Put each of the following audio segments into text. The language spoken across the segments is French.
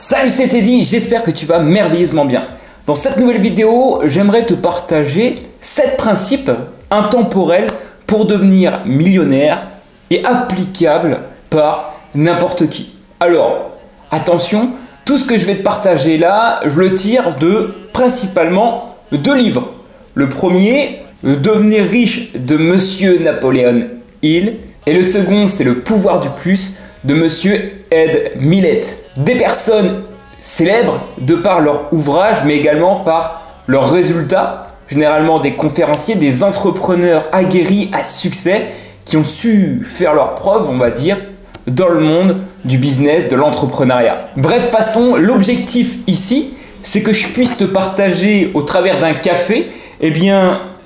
Salut, c'est Teddy, j'espère que tu vas merveilleusement bien. Dans cette nouvelle vidéo, j'aimerais te partager 7 principes intemporels pour devenir millionnaire et applicables par n'importe qui. Alors, attention, tout ce que je vais te partager là, je le tire de principalement 2 livres. Le premier, Devenir riche de Monsieur Napoleon Hill, et le second, c'est Le pouvoir du plus de Monsieur Ed Mylett. Des personnes célèbres de par leur ouvrage, mais également par leurs résultats, généralement des conférenciers, des entrepreneurs aguerris à succès qui ont su faire leurs preuves, on va dire, dans le monde du business, de l'entrepreneuriat. Bref, passons. L'objectif ici, c'est que je puisse te partager au travers d'un café,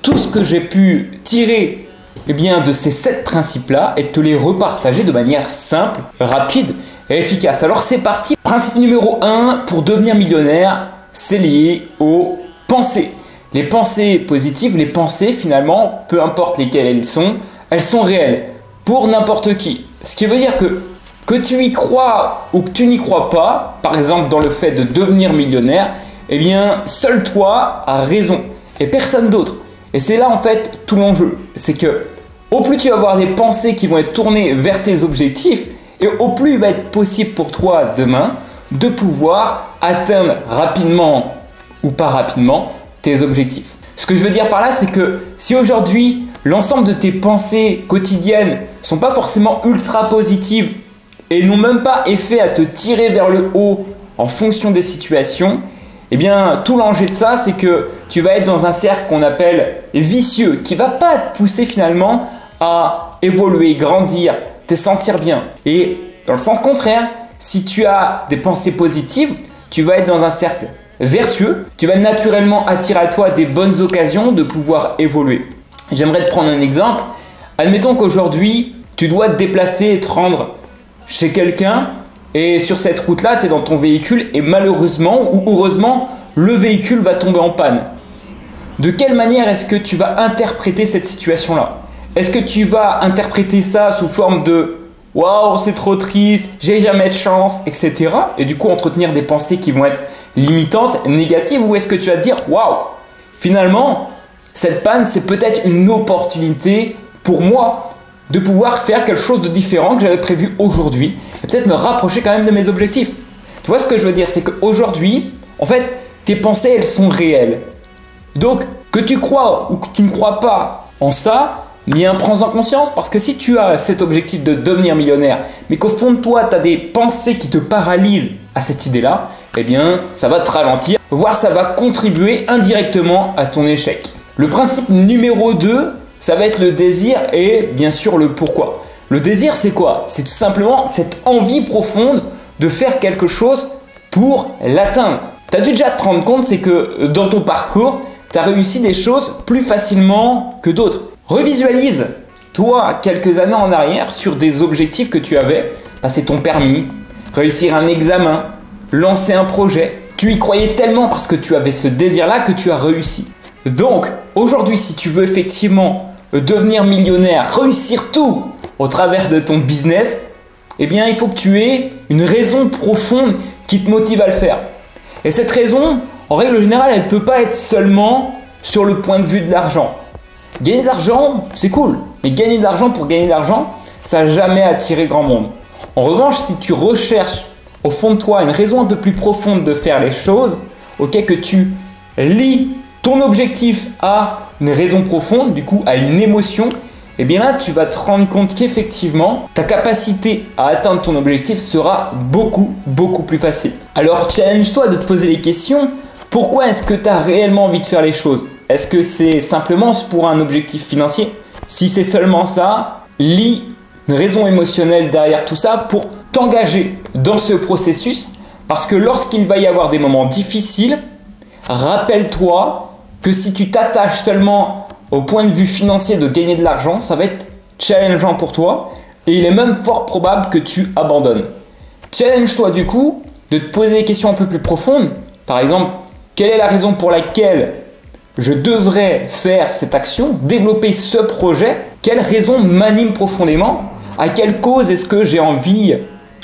tout ce que j'ai pu tirer de ces 7 principes-là et te les repartager de manière simple, rapide et efficace. Alors c'est parti. Principe numéro 1, pour devenir millionnaire, c'est lié aux pensées. Les pensées positives, les pensées finalement, peu importe lesquelles elles sont réelles pour n'importe qui. Ce qui veut dire que tu y crois ou que tu n'y crois pas, par exemple dans le fait de devenir millionnaire, seul toi as raison et personne d'autre. Et c'est là en fait tout l'enjeu. C'est que au plus tu vas avoir des pensées qui vont être tournées vers tes objectifs, et au plus il va être possible pour toi demain de pouvoir atteindre rapidement ou pas rapidement tes objectifs. Ce que je veux dire par là, c'est que si aujourd'hui l'ensemble de tes pensées quotidiennes ne sont pas forcément ultra positives et n'ont même pas effet à te tirer vers le haut en fonction des situations, tout l'enjeu de ça, c'est que tu vas être dans un cercle qu'on appelle vicieux, qui ne va pas te pousser finalement à évoluer, grandir, te sentir bien. Et dans le sens contraire, si tu as des pensées positives, tu vas être dans un cercle vertueux, tu vas naturellement attirer à toi des bonnes occasions de pouvoir évoluer. J'aimerais te prendre un exemple. Admettons qu'aujourd'hui, tu dois te déplacer et te rendre chez quelqu'un, et sur cette route-là, tu es dans ton véhicule et malheureusement ou heureusement, le véhicule va tomber en panne. De quelle manière est-ce que tu vas interpréter cette situation-là? Est-ce que tu vas interpréter ça sous forme de « Waouh, c'est trop triste, j'ai jamais de chance, etc. » et du coup entretenir des pensées qui vont être limitantes, négatives, ou est-ce que tu vas te dire « Waouh, finalement, cette panne, c'est peut-être une opportunité pour moi de pouvoir faire quelque chose de différent que j'avais prévu aujourd'hui et peut-être me rapprocher quand même de mes objectifs. » Tu vois ce que je veux dire? C'est qu'aujourd'hui, en fait, tes pensées, elles sont réelles. Donc, que tu crois ou que tu ne crois pas en ça, prends-en conscience, parce que si tu as cet objectif de devenir millionnaire, mais qu'au fond de toi, tu as des pensées qui te paralysent à cette idée-là, ça va te ralentir, voire ça va contribuer indirectement à ton échec. Le principe numéro 2, ça va être le désir et bien sûr le pourquoi. Le désir, c'est quoi? C'est tout simplement cette envie profonde de faire quelque chose pour l'atteindre. Tu as dû déjà te rendre compte, c'est que dans ton parcours, tu as réussi des choses plus facilement que d'autres. Revisualise, toi, quelques années en arrière sur des objectifs que tu avais, passer ton permis, réussir un examen, lancer un projet. Tu y croyais tellement parce que tu avais ce désir-là que tu as réussi. Donc, aujourd'hui, si tu veux effectivement devenir millionnaire, réussir tout au travers de ton business, il faut que tu aies une raison profonde qui te motive à le faire. Et cette raison, en règle générale, elle ne peut pas être seulement sur le point de vue de l'argent. Gagner de l'argent, c'est cool. Mais gagner de l'argent pour gagner de l'argent, ça n'a jamais attiré grand monde. En revanche, si tu recherches au fond de toi une raison un peu plus profonde de faire les choses, que tu lis ton objectif à une raison profonde, du coup à une émotion, là tu vas te rendre compte qu'effectivement ta capacité à atteindre ton objectif sera beaucoup plus facile. Alors challenge-toi de te poser les questions. Pourquoi est-ce que tu as réellement envie de faire les choses? Est-ce que c'est simplement pour un objectif financier? Si c'est seulement ça, lis une raison émotionnelle derrière tout ça pour t'engager dans ce processus, parce que lorsqu'il va y avoir des moments difficiles, rappelle-toi que si tu t'attaches seulement au point de vue financier de gagner de l'argent, ça va être challengeant pour toi et il est même fort probable que tu abandonnes. Challenge-toi du coup de te poser des questions un peu plus profondes. Par exemple, quelle est la raison pour laquelle je devrais faire cette action, développer ce projet? Quelle raison m'anime profondément? À quelle cause est-ce que j'ai envie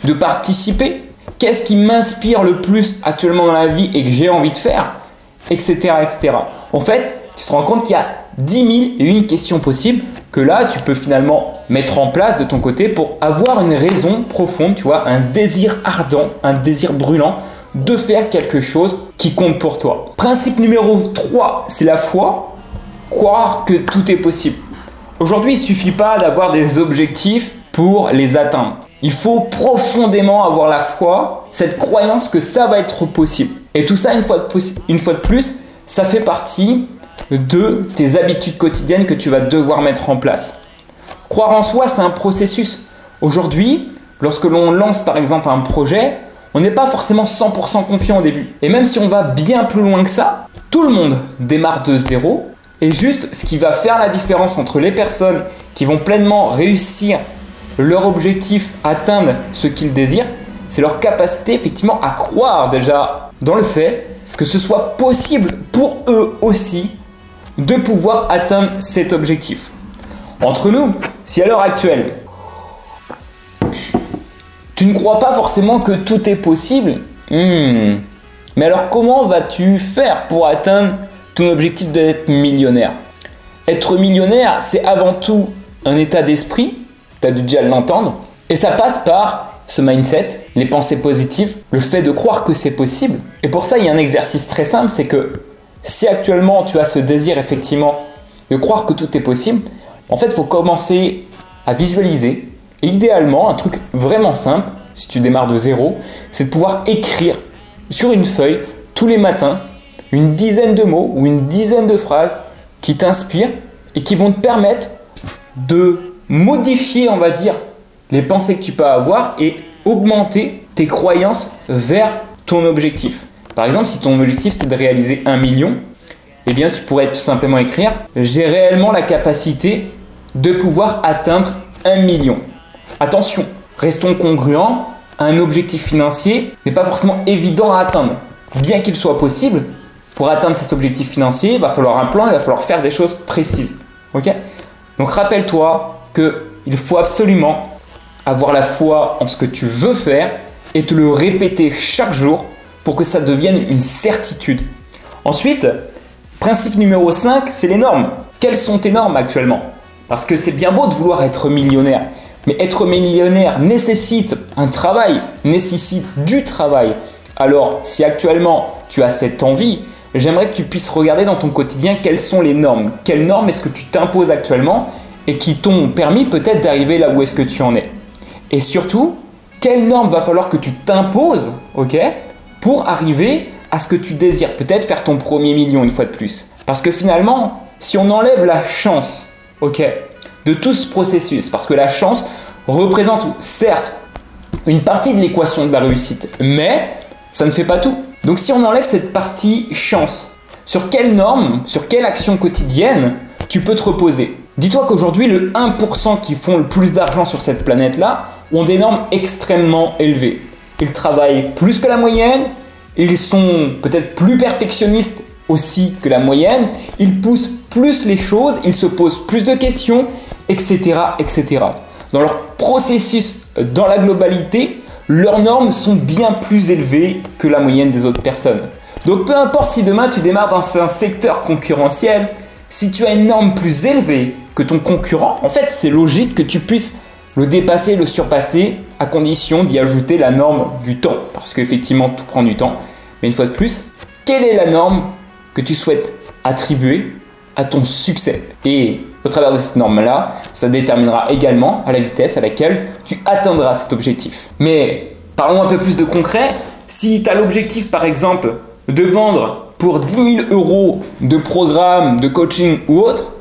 de participer? Qu'est-ce qui m'inspire le plus actuellement dans la vie et que j'ai envie de faire, etc., etc. En fait, tu te rends compte qu'il y a 10 001 questions possibles que là, tu peux finalement mettre en place de ton côté pour avoir une raison profonde, tu vois, un désir ardent, un désir brûlant de faire quelque chose qui compte pour toi. Principe numéro 3, c'est la foi. Croire que tout est possible. Aujourd'hui, il ne suffit pas d'avoir des objectifs pour les atteindre. Il faut profondément avoir la foi, cette croyance que ça va être possible. Et tout ça, une fois de plus, ça fait partie de tes habitudes quotidiennes que tu vas devoir mettre en place. Croire en soi, c'est un processus. Aujourd'hui, lorsque l'on lance par exemple un projet, on n'est pas forcément 100% confiant au début. Et même si on va bien plus loin que ça, tout le monde démarre de zéro. Et juste ce qui va faire la différence entre les personnes qui vont pleinement réussir leur objectif, atteindre ce qu'ils désirent, c'est leur capacité effectivement à croire déjà dans le fait que ce soit possible pour eux aussi de pouvoir atteindre cet objectif. Entre nous, si à l'heure actuelle, tu ne crois pas forcément que tout est possible, mais alors comment vas-tu faire pour atteindre ton objectif d'être millionnaire? Être millionnaire, c'est avant tout un état d'esprit, tu as dû déjà l'entendre, et ça passe par ce mindset, les pensées positives, le fait de croire que c'est possible. Et pour ça, il y a un exercice très simple, c'est que si actuellement tu as ce désir effectivement de croire que tout est possible, en fait, il faut commencer à visualiser. Et idéalement, un truc vraiment simple, si tu démarres de zéro, c'est de pouvoir écrire sur une feuille tous les matins une dizaine de mots ou une dizaine de phrases qui t'inspirent et qui vont te permettre de modifier, on va dire, les pensées que tu peux avoir et augmenter tes croyances vers ton objectif. Par exemple, si ton objectif c'est de réaliser 1 million, eh bien tu pourrais tout simplement écrire « J'ai réellement la capacité de pouvoir atteindre 1 million ». Attention, restons congruents, un objectif financier n'est pas forcément évident à atteindre. Bien qu'il soit possible, pour atteindre cet objectif financier, il va falloir un plan, il va falloir faire des choses précises. Okay ? Donc rappelle-toi qu'il faut absolument avoir la foi en ce que tu veux faire et te le répéter chaque jour pour que ça devienne une certitude. Ensuite, principe numéro 5, c'est les normes. Quelles sont tes normes actuellement? Parce que c'est bien beau de vouloir être millionnaire, mais être millionnaire nécessite un travail, nécessite du travail. Alors, si actuellement tu as cette envie, j'aimerais que tu puisses regarder dans ton quotidien quelles sont les normes. Quelles normes est-ce que tu t'imposes actuellement et qui t'ont permis peut-être d'arriver là où est-ce que tu en es. Et surtout, quelles normes va falloir que tu t'imposes, ok, pour arriver à ce que tu désires. Peut-être faire ton premier million une fois de plus. Parce que finalement, si on enlève la chance, ok, de tout ce processus, parce que la chance représente certes une partie de l'équation de la réussite, mais ça ne fait pas tout. Donc si on enlève cette partie chance, sur quelle norme, sur quelle action quotidienne tu peux te reposer? Dis-toi qu'aujourd'hui, le 1% qui font le plus d'argent sur cette planète-là ont des normes extrêmement élevées. Ils travaillent plus que la moyenne, ils sont peut-être plus perfectionnistes aussi que la moyenne, ils poussent plus les choses, ils se posent plus de questions, etc., etc. Dans leur processus, dans la globalité, leurs normes sont bien plus élevées que la moyenne des autres personnes. Donc peu importe si demain tu démarres dans un secteur concurrentiel, si tu as une norme plus élevée que ton concurrent, en fait c'est logique que tu puisses le dépasser, le surpasser, à condition d'y ajouter la norme du temps. Parce qu'effectivement tout prend du temps. Mais une fois de plus, quelle est la norme que tu souhaites attribuer à ton succès? Et au travers de cette norme-là, ça déterminera également à la vitesse à laquelle tu atteindras cet objectif. Mais parlons un peu plus de concret. Si tu as l'objectif par exemple de vendre pour 10 000 € de programme, de coaching ou autre,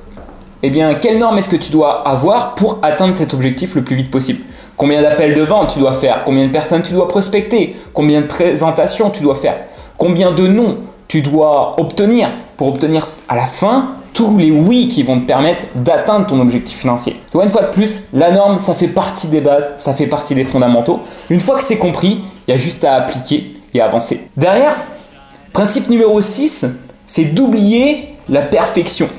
eh bien, quelle norme est-ce que tu dois avoir pour atteindre cet objectif le plus vite possible? Combien d'appels de vente tu dois faire? Combien de personnes tu dois prospecter? Combien de présentations tu dois faire? Combien de noms tu dois obtenir pour obtenir à la fin tous les oui qui vont te permettre d'atteindre ton objectif financier? Tu vois, une fois de plus, la norme, ça fait partie des bases, ça fait partie des fondamentaux. Une fois que c'est compris, il y a juste à appliquer et à avancer. Derrière, principe numéro 6, c'est d'oublier la perfection.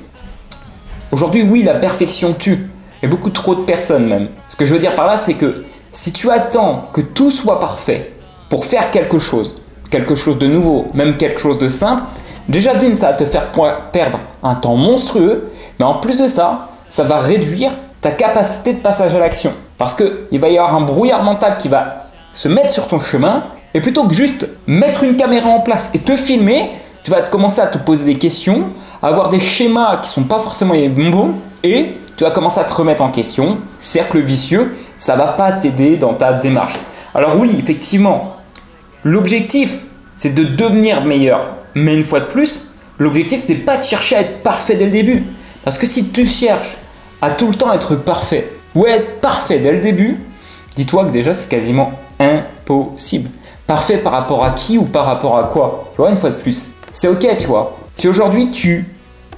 Aujourd'hui, oui, la perfection tue. Et beaucoup trop de personnes même. Ce que je veux dire par là, c'est que si tu attends que tout soit parfait pour faire quelque chose de nouveau, même quelque chose de simple, déjà d'une, ça va te faire perdre un temps monstrueux, mais en plus de ça, ça va réduire ta capacité de passage à l'action. Parce qu'il va y avoir un brouillard mental qui va se mettre sur ton chemin, et plutôt que juste mettre une caméra en place et te filmer, tu vas commencer à te poser des questions, à avoir des schémas qui ne sont pas forcément les bons, et tu vas commencer à te remettre en question. Cercle vicieux, ça ne va pas t'aider dans ta démarche. Alors oui, effectivement, l'objectif, c'est de devenir meilleur. Mais une fois de plus, l'objectif, c'est pas de chercher à être parfait dès le début. Parce que si tu cherches à tout le temps être parfait, ou être parfait dès le début, dis-toi que déjà, c'est quasiment impossible. Parfait par rapport à qui ou par rapport à quoi? Tu vois, une fois de plus. C'est ok, tu vois. Si aujourd'hui, tu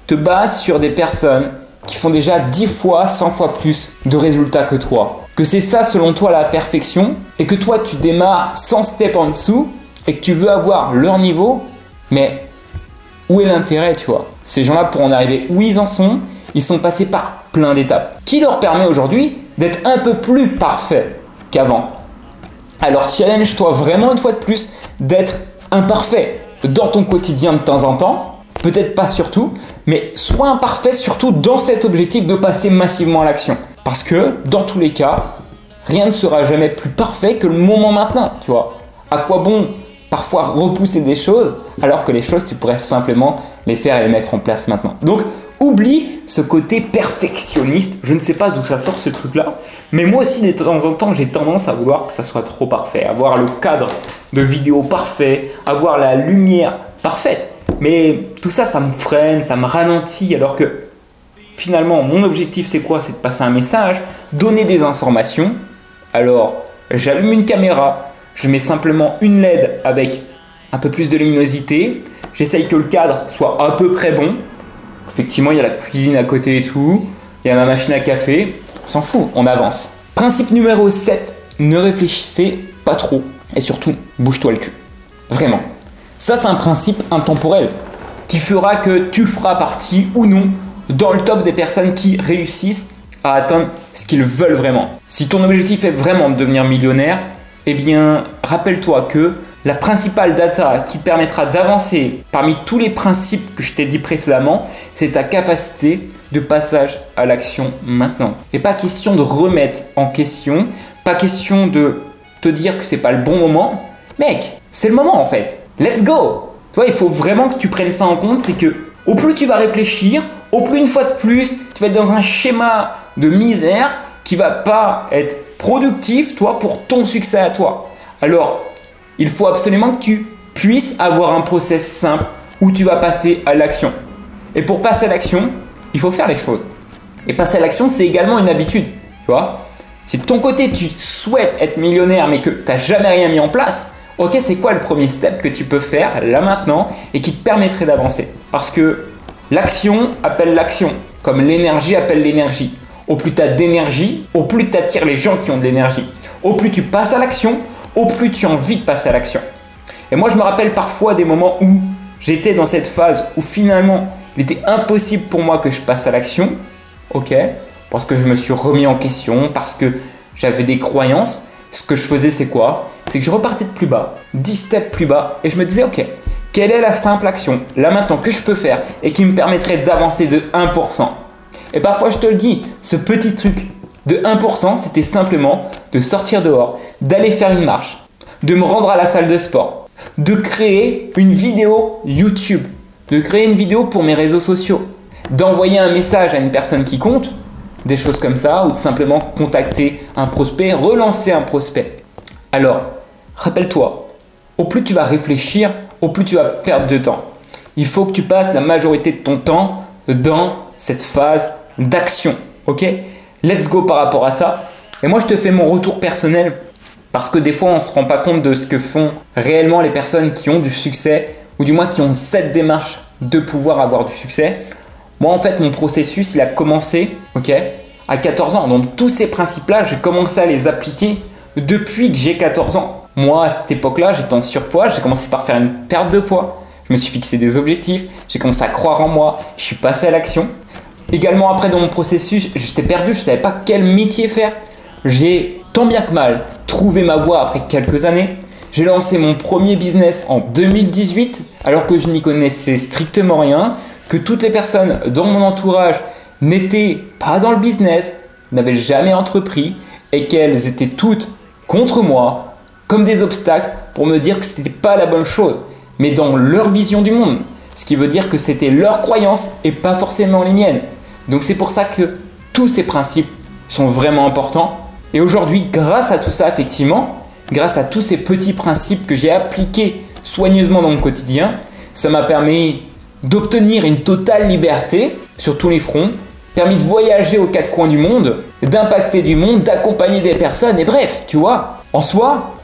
te bases sur des personnes qui font déjà 10 fois, 100 fois plus de résultats que toi, que c'est ça selon toi la perfection, et que toi tu démarres 100 steps en dessous, et que tu veux avoir leur niveau, mais où est l'intérêt, tu vois? Ces gens-là, pour en arriver où ils en sont, ils sont passés par plein d'étapes, qui leur permet aujourd'hui d'être un peu plus parfaits qu'avant. Alors challenge-toi vraiment une fois de plus d'être imparfait dans ton quotidien de temps en temps, peut-être pas surtout, mais sois imparfait surtout dans cet objectif de passer massivement à l'action. Parce que dans tous les cas, rien ne sera jamais plus parfait que le moment maintenant, tu vois. À quoi bon parfois repousser des choses alors que les choses tu pourrais simplement les faire et les mettre en place maintenant. Donc oublie ce côté perfectionniste, je ne sais pas d'où ça sort ce truc là, mais moi aussi de temps en temps j'ai tendance à vouloir que ça soit trop parfait, avoir le cadre de vidéo parfait, avoir la lumière parfaite, mais tout ça ça me freine, ça me ralentit alors que finalement mon objectif c'est quoi? C'est de passer un message, donner des informations. Alors j'allume une caméra, je mets simplement une LED avec un peu plus de luminosité. J'essaye que le cadre soit à peu près bon. Effectivement, il y a la cuisine à côté et tout. Il y a ma machine à café. On s'en fout, on avance. Principe numéro 7, ne réfléchissez pas trop. Et surtout, bouge-toi le cul. Vraiment. Ça, c'est un principe intemporel qui fera que tu feras partie ou non dans le top des personnes qui réussissent à atteindre ce qu'ils veulent vraiment. Si ton objectif est vraiment de devenir millionnaire, eh bien, rappelle-toi que la principale data qui te permettra d'avancer parmi tous les principes que je t'ai dit précédemment, c'est ta capacité de passage à l'action maintenant. Et pas question de remettre en question, pas question de te dire que c'est pas le bon moment. Mec, c'est le moment en fait. Let's go! Tu vois, il faut vraiment que tu prennes ça en compte, c'est que au plus tu vas réfléchir, au plus une fois de plus, tu vas être dans un schéma de misère qui va pas être productif, toi, pour ton succès à toi. Alors, il faut absolument que tu puisses avoir un process simple où tu vas passer à l'action. Et pour passer à l'action, il faut faire les choses. Et passer à l'action, c'est également une habitude. Tu vois, si de ton côté, tu souhaites être millionnaire mais que tu n'as jamais rien mis en place, ok, c'est quoi le premier step que tu peux faire là maintenant et qui te permettrait d'avancer? Parce que l'action appelle l'action, comme l'énergie appelle l'énergie. Au plus tu as d'énergie, au plus tu attires les gens qui ont de l'énergie. Au plus tu passes à l'action, au plus tu as envie de passer à l'action. Et moi, je me rappelle parfois des moments où j'étais dans cette phase où finalement, il était impossible pour moi que je passe à l'action. Ok, parce que je me suis remis en question, parce que j'avais des croyances. Ce que je faisais, c'est quoi? C'est que je repartais de plus bas, 10 steps plus bas, et je me disais, ok, quelle est la simple action, là maintenant, que je peux faire et qui me permettrait d'avancer de 1%? Et parfois, je te le dis, ce petit truc de 1%, c'était simplement de sortir dehors, d'aller faire une marche, de me rendre à la salle de sport, de créer une vidéo YouTube, de créer une vidéo pour mes réseaux sociaux, d'envoyer un message à une personne qui compte, des choses comme ça, ou de simplement contacter un prospect, relancer un prospect. Alors, rappelle-toi, au plus tu vas réfléchir, au plus tu vas perdre de temps. Il faut que tu passes la majorité de ton temps dans cette phase d'action. Ok? Let's go par rapport à ça. Et moi, je te fais mon retour personnel parce que des fois, on ne se rend pas compte de ce que font réellement les personnes qui ont du succès ou du moins qui ont cette démarche de pouvoir avoir du succès. Moi, en fait, mon processus, il a commencé à 14 ans. Donc, tous ces principes-là, j'ai commencé à les appliquer depuis que j'ai 14 ans. Moi, à cette époque-là, j'étais en surpoids. J'ai commencé par faire une perte de poids. Je me suis fixé des objectifs. J'ai commencé à croire en moi. Je suis passé à l'action. Également, après, dans mon processus, j'étais perdu. Je ne savais pas quel métier faire. J'ai, tant bien que mal, trouvé ma voie après quelques années. J'ai lancé mon premier business en 2018 alors que je n'y connaissais strictement rien, que toutes les personnes dans mon entourage n'étaient pas dans le business, n'avaient jamais entrepris et qu'elles étaient toutes contre moi, comme des obstacles pour me dire que ce n'était pas la bonne chose, mais dans leur vision du monde. Ce qui veut dire que c'était leurs croyances et pas forcément les miennes. Donc c'est pour ça que tous ces principes sont vraiment importants. Et aujourd'hui, grâce à tout ça, effectivement, grâce à tous ces petits principes que j'ai appliqués soigneusement dans mon quotidien, ça m'a permis d'obtenir une totale liberté sur tous les fronts, permis de voyager aux quatre coins du monde, d'impacter du monde, d'accompagner des personnes, et bref, tu vois, en soi,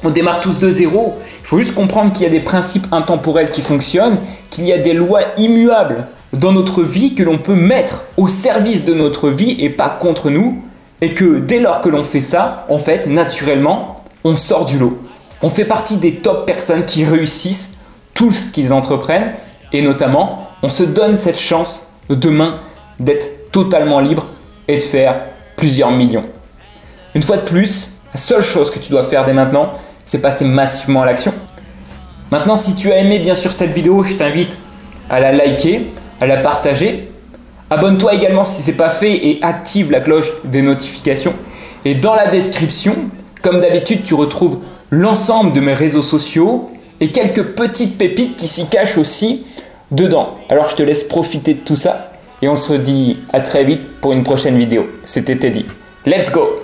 on démarre tous de zéro. Il faut juste comprendre qu'il y a des principes intemporels qui fonctionnent, qu'il y a des lois immuables dans notre vie que l'on peut mettre au service de notre vie et pas contre nous, et que dès lors que l'on fait ça, en fait, naturellement, on sort du lot. On fait partie des top personnes qui réussissent tout ce qu'ils entreprennent, et notamment, on se donne cette chance demain d'être totalement libre et de faire plusieurs millions. Une fois de plus, la seule chose que tu dois faire dès maintenant, c'est passer massivement à l'action. Maintenant, si tu as aimé bien sûr cette vidéo, je t'invite à la liker, à la partager. Abonne-toi également si ce n'est pas fait et active la cloche des notifications. Et dans la description, comme d'habitude, tu retrouves l'ensemble de mes réseaux sociaux et quelques petites pépites qui s'y cachent aussi dedans. Alors je te laisse profiter de tout ça et on se dit à très vite pour une prochaine vidéo. C'était Teddy. Let's go!